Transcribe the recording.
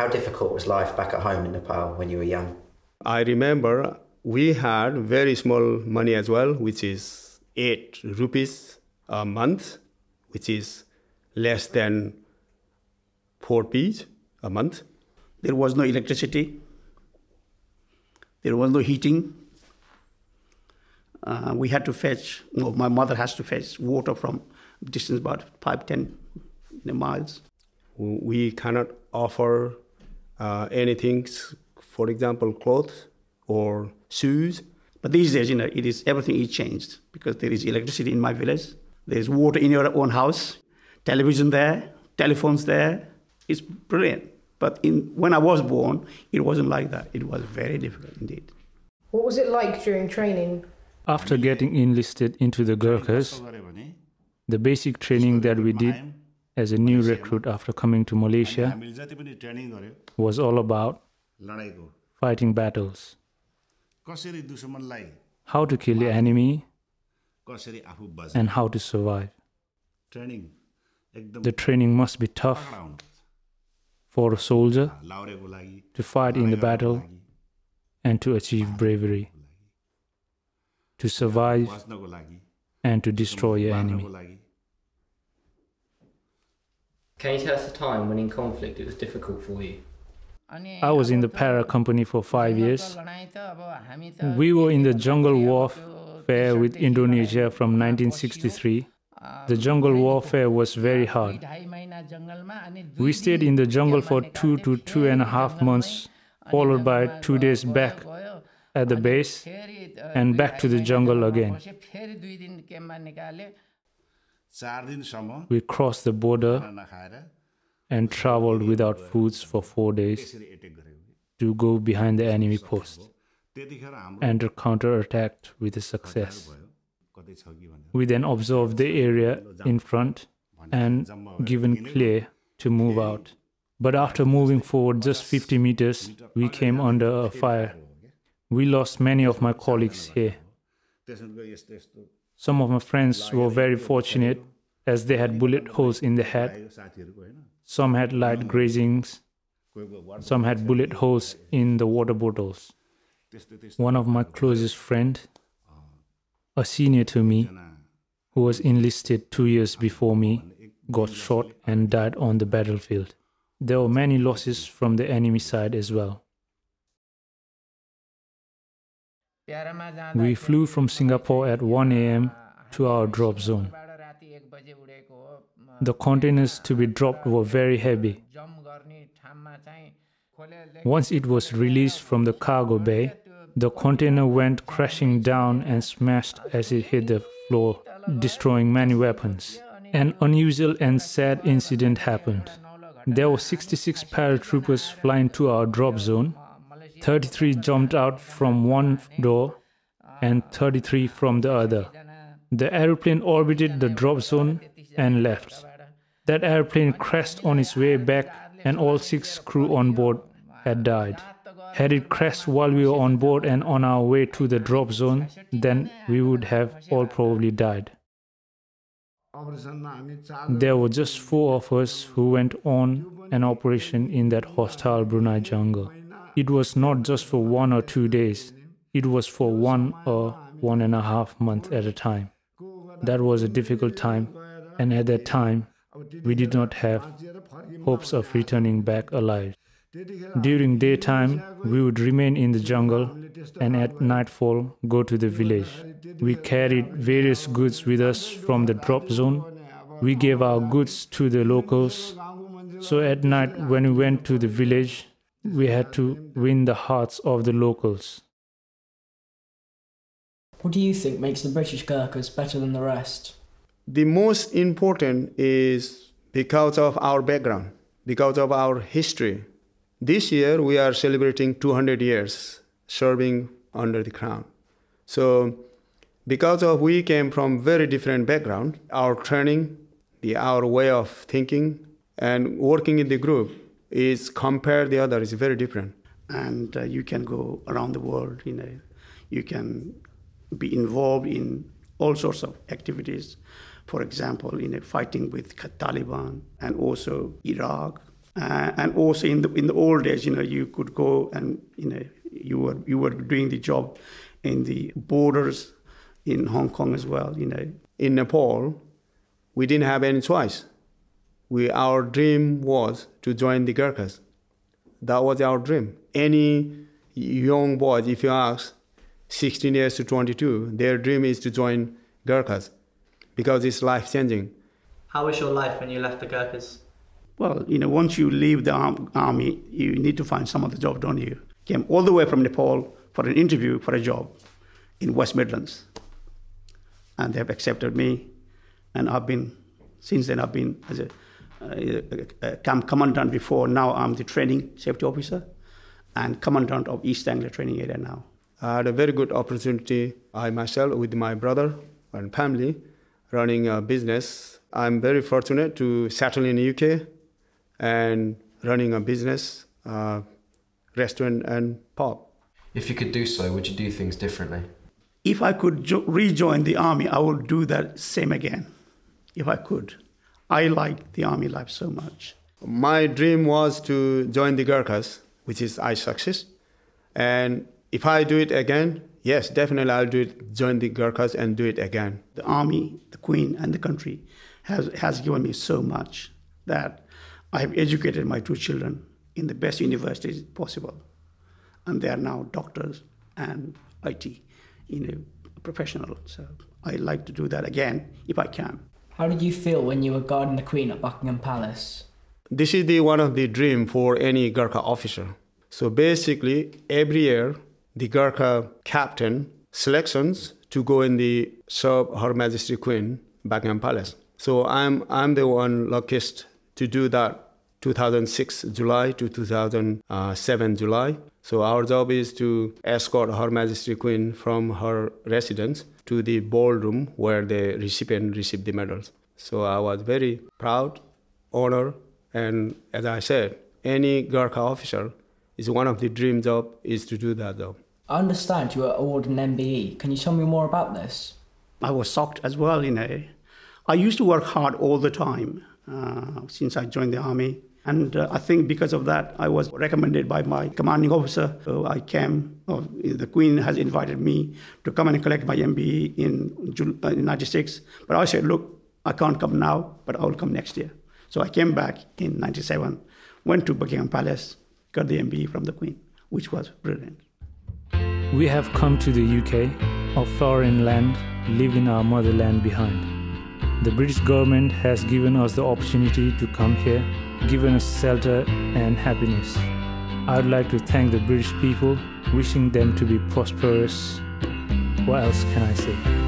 How difficult was life back at home in Nepal when you were young? I remember we had very small money as well, which is 8 rupees a month, which is less than 4 Ps a month. There was no electricity. There was no heating. We had to fetch, my mother has to fetch water from distance about 5-10 miles. We cannot offer anything, for example, clothes or shoes. But these days, everything is changed because there is electricity in my village. There is water in your own house, television there, telephones there. It's brilliant. But when I was born, it wasn't like that. It was very difficult indeed. What was it like during training? After getting enlisted into the Gurkhas, the basic training that we did as a new recruit after coming to Malaysia was all about fighting battles. How to kill the enemy and how to survive. The training must be tough for a soldier to fight in the battle and to achieve bravery, to survive and to destroy your enemy. Can you tell us a time when in conflict it was difficult for you? I was in the para company for 5 years. We were in the jungle warfare with Indonesia from 1963. The jungle warfare was very hard. We stayed in the jungle for 2 to 2.5 months, followed by 2 days back at the base and back to the jungle again. We crossed the border and traveled without foods for 4 days to go behind the enemy post and counterattacked with success. We then observed the area in front and given clear to move out. But after moving forward just 50 meters, we came under a fire. We lost many of my colleagues here. Some of my friends were very fortunate as they had bullet holes in the head. Some had light grazings. Some had bullet holes in the water bottles. One of my closest friends, a senior to me, who was enlisted 2 years before me, got shot and died on the battlefield. There were many losses from the enemy side as well. We flew from Singapore at 1 a.m. to our drop zone. The containers to be dropped were very heavy. Once it was released from the cargo bay, the container went crashing down and smashed as it hit the floor, destroying many weapons. An unusual and sad incident happened. There were 66 paratroopers flying to our drop zone. 33 jumped out from one door and 33 from the other. The airplane orbited the drop zone and left. That airplane crashed on its way back and all 6 crew on board had died. Had it crashed while we were on board and on our way to the drop zone, then we would have all probably died. There were just 4 of us who went on an operation in that hostile Brunei jungle. It was not just for 1 or 2 days. It was for 1 or 1.5 months at a time. That was a difficult time, and at that time, we did not have hopes of returning back alive. During daytime, we would remain in the jungle and at nightfall go to the village. We carried various goods with us from the drop zone. We gave our goods to the locals. So at night, when we went to the village, we had to win the hearts of the locals. What do you think makes the British Gurkhas better than the rest? The most important is because of our background, because of our history. This year, we are celebrating 200 years serving under the Crown. So, because of we came from very different background, our training, our way of thinking, and working in the group is compared the other is very different. And you can go around the world, you can be involved in all sorts of activities. For example, fighting with Taliban and also Iraq, And also in the old days, you could go and you were doing the job in the borders in Hong Kong as well. In Nepal, we didn't have any choice. Our dream was to join the Gurkhas. That was our dream. Any young boys, if you ask, 16 years to 22, their dream is to join Gurkhas because it's life-changing. How was your life when you left the Gurkhas? Well, once you leave the army, you need to find some other job, don't you? Came all the way from Nepal for an interview for a job in West Midlands. And they have accepted me. And since then I've been as a camp commandant before. Now I'm the training safety officer and commandant of East Anglia training area now. I had a very good opportunity, I myself, with my brother and family, running a business. I'm very fortunate to settle in the UK and running a business, restaurant and pub. If you could do so, would you do things differently? If I could rejoin the army, I would do that same again, if I could. I like the army life so much. My dream was to join the Gurkhas, which is I success. And if I do it again, yes, definitely I'll do it, join the Gurkhas and do it again. The army, the Queen and the country has given me so much that I have educated my 2 children in the best universities possible. And they are now doctors and IT, professional. So I like to do that again if I can. How did you feel when you were guarding the Queen at Buckingham Palace? This is one of the dream for any Gurkha officer. So basically, every year, the Gurkha captain selections to go in the serve Her Majesty Queen Buckingham Palace. So I'm the one luckiest to do that 2006 July to 2007 July. So our job is to escort Her Majesty Queen from her residence to the ballroom where the recipient received the medals. So I was very proud, honored, and as I said, any Gurkha officer is one of the dream job is to do that job. I understand you were awarded an MBE. Can you tell me more about this? I was shocked as well, I used to work hard all the time since I joined the army. And I think because of that, I was recommended by my commanding officer. So I came, the Queen has invited me to come and collect my MBE in 96. But I said, look, I can't come now, but I will come next year. So I came back in 97, went to Buckingham Palace, got the MBE from the Queen, which was brilliant. We have come to the UK, a foreign land, leaving our motherland behind. The British government has given us the opportunity to come here, given us shelter and happiness. I would like to thank the British people, wishing them to be prosperous. What else can I say?